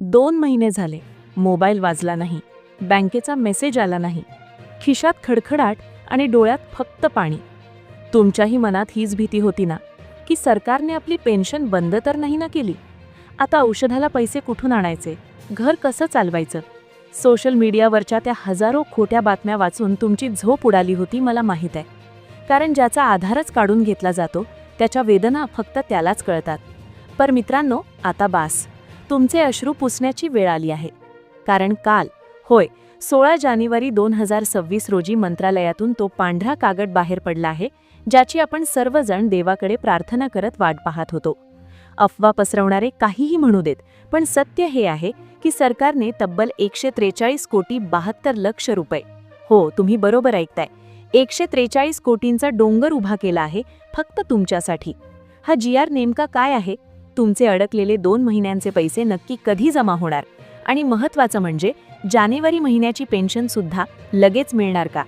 2 महिने झाले, मोबाईल वाजला नाही, बँकेचा मेसेज आला नाही, खिशात खडखडाट आणि डोळ्यात फक्त पाणी. तुमच्याही मनात हीच भीती होती ना, की सरकारने आपली पेन्शन बंद तर नाही ना केली? आता औषधाला पैसे कुठून आणायचे, घर कसं चालवायचं? सोशल मीडियावरच्या त्या हजारो खोट्या बातम्या वाचून तुमची झोप उडाली होती, मला माहीत आहे. कारण ज्याचा आधारच काढून घेतला जातो त्याच्या वेदना फक्त त्यालाच कळतात. पर मित्रांनो, आता बास, तुमचे अश्रू पुसण्याची वेळ आली आहे. कारण काल, होय, 16 जानेवारी 2026 रोजी मंत्रालयातून तो पांढरा कागद बाहेर पडला आहे, ज्याची आपण सर्वजण देवाकडे प्रार्थना करत वाट पाहत होतो. अफवा पसरवणारे काहीही म्हणू देत, पण सत्य हे आहे की सरकारने तब्बल 143 कोटी 72 लक्ष रुपये, हो तुम्ही बरोबर ऐकताय, 143 कोटींचा डोंगर उभा केला आहे फक्त तुमच्यासाठी. हा GR नेमका काय आहे? तुमचे अडकलेले 2 महिन्यांचे पैसे नक्की कधी जमा होणार? आणि महत्त्वाचं म्हणजे जानेवारी महिन्याची पेन्शन सुद्धा लगेच मिळणार का?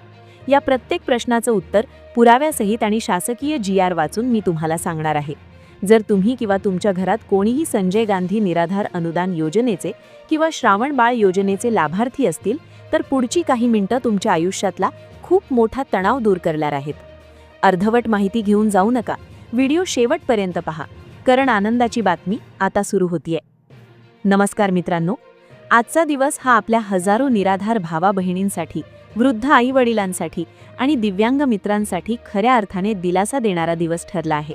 या प्रत्येक प्रश्नाचं उत्तर पुराव्यासहित आणि शासकीय GR वाचून मी तुम्हाला सांगणार आहे. जर तुम्ही किंवा तुमच्या घरात कोणीही संजय गांधी निराधार अनुदान योजनेचे किंवा श्रावण बाळ योजनेचे लाभार्थी असतील, तर पुढची काही मिनिटं तुमच्या आयुष्यातला खूप मोठा तणाव दूर करणार आहेत. अर्धवट माहिती घेऊन जाऊ नका, व्हिडिओ शेवटपर्यंत पहा, कारण आनंदाची बातमी आता सुरू होतीये. नमस्कार मित्रांनो, आजचा दिवस हा आपल्या हजारो निराधार भावा बहिणींसाठी, वृद्ध आई वडिलांसाठी आणि दिव्यांग मित्रांसाठी खऱ्या अर्थाने दिलासा देणारा दिवस ठरला आहे.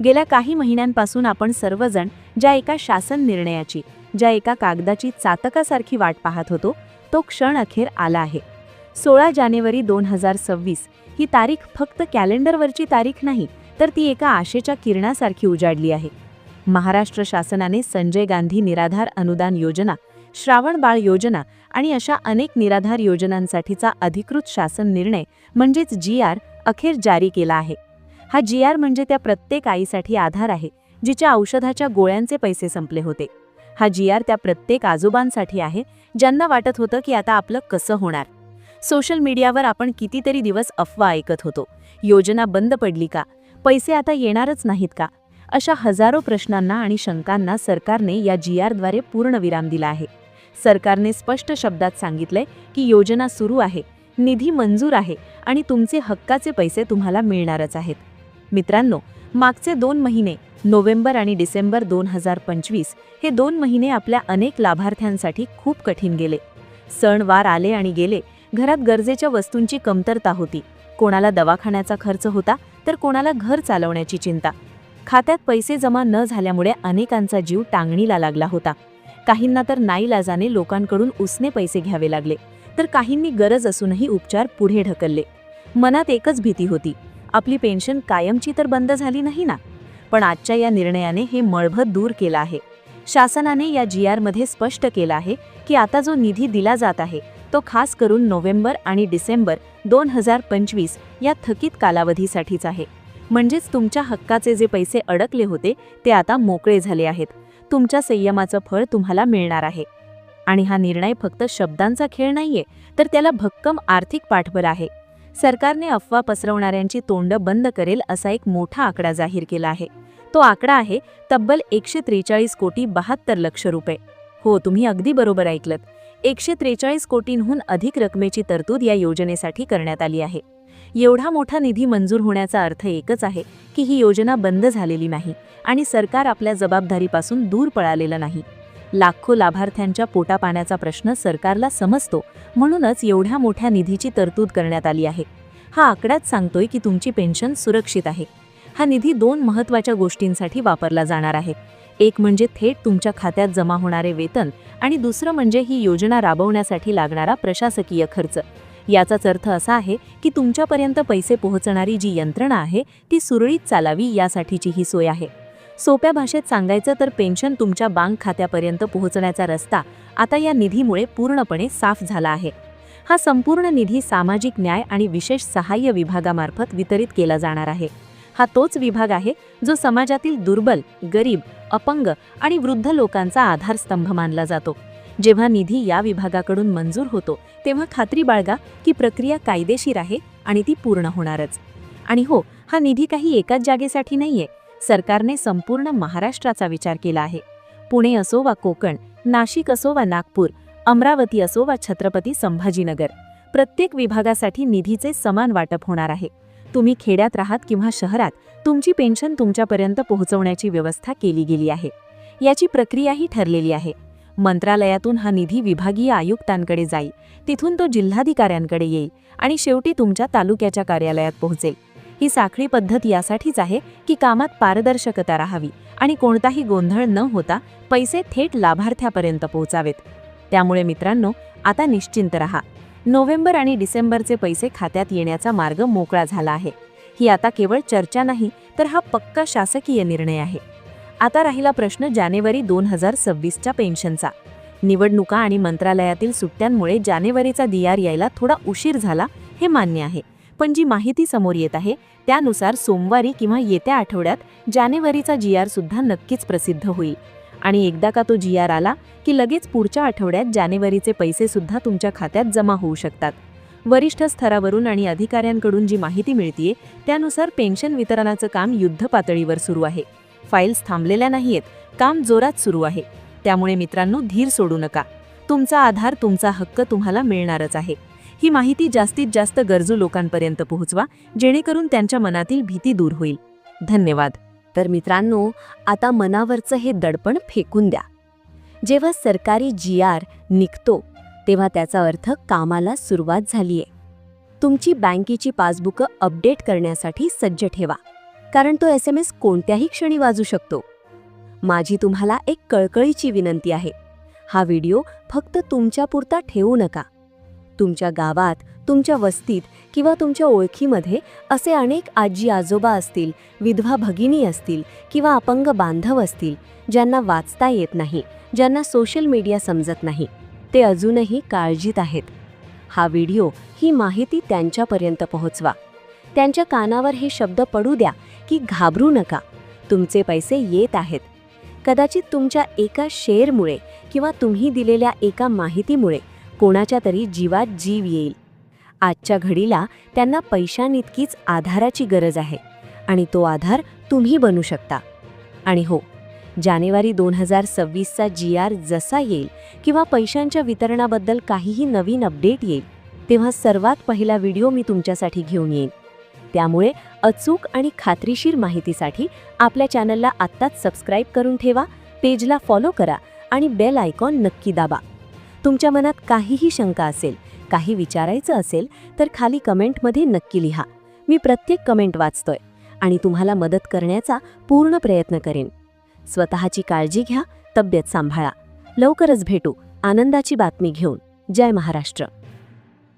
गेल्या काही महिन्यांपासून आपण सर्वजण ज्या एका शासन निर्णयाची, ज्या एका कागदाची चातकासारखी वाट पाहत होतो, तो क्षण अखेर आला आहे. 16 जानेवारी 2026 ही तारीख फक्त कॅलेंडरवरची तारीख नाही, तर ती एका आशेच्या किरणासारखी उजाडली आहे. महाराष्ट्र शासनाने संजय गांधी निराधार अनुदान योजना, श्रावण बाळ योजना आणि अशा अनेक निराधार योजनांसाठीचा अधिकृत शासन निर्णय म्हणजेच GR अखेर जारी केला आहे. हा GR म्हणजे त्या प्रत्येक आईसाठी आधार आहे जिच्या औषधाच्या गोळ्यांचे पैसे संपले होते. हा GR त्या प्रत्येक आजोबांसाठी आहे ज्यांना वाटत होतं की आता आपलं कसं होणार. सोशल मीडियावर आपण कितीतरी दिवस अफवा ऐकत होतो, योजना बंद पडली का, पैसे आता येणारच नाहीत का, अशा हजारो प्रश्नांना आणि शंकांना सरकारने या GR द्वारे पूर्णविराम दिला आहे. सरकारने स्पष्ट शब्दात सांगितलंय की योजना सुरू आहे, निधी मंजूर आहे आणि तुमचे हक्काचे पैसे तुम्हाला मिळणारच आहेत. मित्रांनो, मागचे 2 महिने, नोव्हेंबर आणि डिसेंबर 2025 हे 2 महिने आपल्या अनेक लाभार्थ्यांसाठी खूप कठीण गेले. सणवार आले आणि गेले, घरात गरजेच्या वस्तूंची कमतरता होती, कोणाला दवाखान्याचा खर्च होता तर कोणाला घर चालवण्याची चिंता. खात्यात पैसे जमा न झाल्यामुळे अनेकांचा जीव टांगणीला लागला होता. काहींना तर नाईलाजाने लोकांकडून उसने पैसे घ्यावे लागले, तर काहींनी गरज असूनही उपचार पुढे ढकलले. मनात एकच भीती होती, आपली पेन्शन कायमची तर बंद झाली नाही ना? पण आजच्या या निर्णयाने हे मळभट दूर केलं आहे. शासनाने या GR मध्ये स्पष्ट केलं आहे की आता जो निधी दिला जात आहे तो खास करून नोव्हेंबर आणि डिसेंबर 2025 या थकीत कालावधीसाठीच आहे. म्हणजेच तुमच्या हक्काचे जे पैसे अडकले होते ते आता मोकळे झाले आहेत. तुमच्या संयमाचं फळ तुम्हाला मिळणार आहे. आणि हा निर्णय फक्त शब्दांचा खेळ नाहीये, तर त्याला भक्कम आर्थिक पाठबळ आहे. सरकारने अफवा पसरवणाऱ्यांची तोंड बंद करेल असा एक मोठा आकडा जाहीर केला आहे. तो आकडा आहे तब्बल 143 कोटी 72 लक्ष रुपये. हो, तुम्ही अगदी बरोबर ऐकलत, 143 कोटींहून अधिक रकमेची तरतूद या योजनेसाठी करण्यात आली आहे. एवढा मोठा निधी मंजूर होण्याचा अर्थ एकच आहे की ही योजना बंद झालेली नाही आणि सरकार आपल्या जबाबदारीपासून दूर पळालेलं नाही. लाखो लाभार्थ्यांच्या पोटापाण्याचा प्रश्न सरकारला समजतो, म्हणूनच एवढ्या मोठ्या निधीची तरतूद करण्यात आली आहे. हा आकडाच सांगतोय की तुमची पेन्शन सुरक्षित आहे. हा निधी 2 महत्त्वाच्या गोष्टींसाठी वापरला जाणार आहे. एक म्हणजे थेट तुमच्या खात्यात जमा होणारे वेतन आणि दुसरं म्हणजे ही योजना राबवण्यासाठी लागणारा प्रशासकीय खर्च. याचाच अर्थ असा आहे की तुमच्यापर्यंत पैसे पोहोचणारी जी यंत्रणा आहे ती सुरळीत चालावी यासाठीची ही सोय आहे. सोप्या भाषेत सांगायचं तर पेन्शन तुमच्या बँक खात्यापर्यंत पोहोचण्याचा रस्ता आता या निधीमुळे पूर्णपणे साफ झाला आहे. हा संपूर्ण निधी सामाजिक न्याय आणि विशेष सहाय्य विभागामार्फत वितरित केला जाणार आहे. हा तोच विभाग आहे जो समाजातील दुर्बल, गरीब, अपंग आणि वृद्ध लोकांचा आधारस्तंभ मानला जातो. जेव्हा निधी या विभागाकडून मंजूर होतो तेव्हा खात्री बाळगा की प्रक्रिया कायदेशीर आहे आणि ती पूर्ण होणारच. आणि हो, हा निधी काही एकाच जागेसाठी नाहीये. सरकारने संपूर्ण महाराष्ट्राचा विचार केला आहे. पुणे असो वा कोकण, नाशिक असो वा नागपूर, अमरावती असो वा छत्रपती संभाजीनगर, प्रत्येक विभागासाठी निधीचे समान वाटप होणार आहे. तुम्ही खेड्यात राहात किंवा शहरात, तुमची पेन्शन तुमच्यापर्यंत पोहोचवण्याची व्यवस्था केली गेली आहे. याची प्रक्रियाही ठरलेली आहे. मंत्रालयातून हा निधी विभागीय आयुक्तांकडे जाईल, तिथून तो जिल्हाधिकाऱ्यांकडे येईल आणि शेवटी तुमच्या तालुक्याच्या कार्यालयात पोहोचेल. ही साखळी पद्धत यासाठीच आहे की कामात पारदर्शकता राहावी आणि कोणताही गोंधळ न होता पैसे थेट लाभार्थ्यापर्यंत पोहोचावेत. त्यामुळे मित्रांनो, आता निश्चिंत रहा. नोव्हेंबर आणि डिसेंबरचे पैसे खात्यात येण्याचा मार्ग मोकळा झाला आहे. ही आता केवळ चर्चा नाही, तर हा पक्का शासकीय निर्णय आहे. आता राहिला प्रश्न जानेवारी 2026च्या पेन्शनचा. निवडणुका आणि मंत्रालयातील सुट्ट्यांमुळे जानेवारीचा DR यायला थोडा उशीर झाला, हे मान्य आहे. पण जी माहिती समोर येत आहे त्यानुसार सोमवारी किंवा येत्या आठवड्यात जानेवारीचा GR सुद्धा नक्कीच प्रसिद्ध होईल. आणि एकदा का तो GR आला की लगेच पुढच्या आठवड्यात जानेवारीचे पैसे सुद्धा तुमच्या खात्यात जमा होऊ शकतात. वरिष्ठ स्तरावरून आणि अधिकाऱ्यांकडून जी माहिती मिळतीये त्यानुसार पेन्शन वितरणाचं काम युद्धपातळीवर सुरू आहे. फाईल्स थांबलेल्या नाहीयेत, काम जोरात सुरू आहे. त्यामुळे मित्रांनो, धीर सोडू नका. तुमचा आधार, तुमचा हक्क तुम्हाला मिळणारच आहे. ही माहिती जास्तीत जास्त गरजू लोकांपर्यंत पोहोचवा, जेणेकरून त्यांच्या मनातील भीती दूर होईल. धन्यवाद. तर मित्रांनो, आता मनावरचं हे दडपण फेकून द्या. जेव्हा सरकारी GR निघतो तेव्हा त्याचा अर्थ कामाला सुरुवात झालीये. तुमची बँकेची पासबुकं अपडेट करण्यासाठी सज्ज ठेवा, कारण तो SMS कोणत्याही क्षणी वाजू शकतो. माझी तुम्हाला एक कळकळीची विनंती आहे. हा व्हिडिओ फक्त तुमच्यापुरता ठेवू नका. तुमच्या गावात, तुमच्या वस्तीत किंवा तुमच्या ओळखीमध्ये असे अनेक आजी आजोबा असतील, विधवा भगिनी असतील किंवा अपंग बांधव असतील, ज्यांना वाचता येत नाही, ज्यांना सोशल मीडिया समजत नाही. ते अजूनही काळजीत आहेत. हा व्हिडिओ, ही माहिती त्यांच्यापर्यंत पोहोचवा. त्यांच्या कानावर हे शब्द पडू द्या की घाबरू नका, तुमचे पैसे येत आहेत. कदाचित तुमच्या एका शेअरमुळे किंवा तुम्ही दिलेल्या एका माहितीमुळे कोणाच्या तरी जीवात जीव येईल. आजच्या घडीला त्यांना पैशांइतकीच आधाराची गरज आहे आणि तो आधार तुम्ही बनू शकता. आणि हो, जानेवारी 2026चा GR जसा येईल किंवा पैशांच्या वितरणाबद्दल काहीही नवीन अपडेट येईल, तेव्हा सर्वात पहिला व्हिडिओ मी तुमच्यासाठी घेऊन येईन. त्यामुळे अचूक आणि खात्रीशीर माहितीसाठी आपल्या चॅनलला आत्ताच सबस्क्राईब करून ठेवा, पेजला फॉलो करा आणि बेल आयकॉन नक्की दाबा. तुमच्या मनात काहीही शंका असेल, काही विचारायचं असेल तर खाली कमेंटमध्ये नक्की लिहा. मी प्रत्येक कमेंट वाचतोय आणि तुम्हाला मदत करण्याचा पूर्ण प्रयत्न करेन. स्वतःची काळजी घ्या, तब्येत सांभाळा. लवकरच भेटू आनंदाची बातमी घेऊन. जय महाराष्ट्र.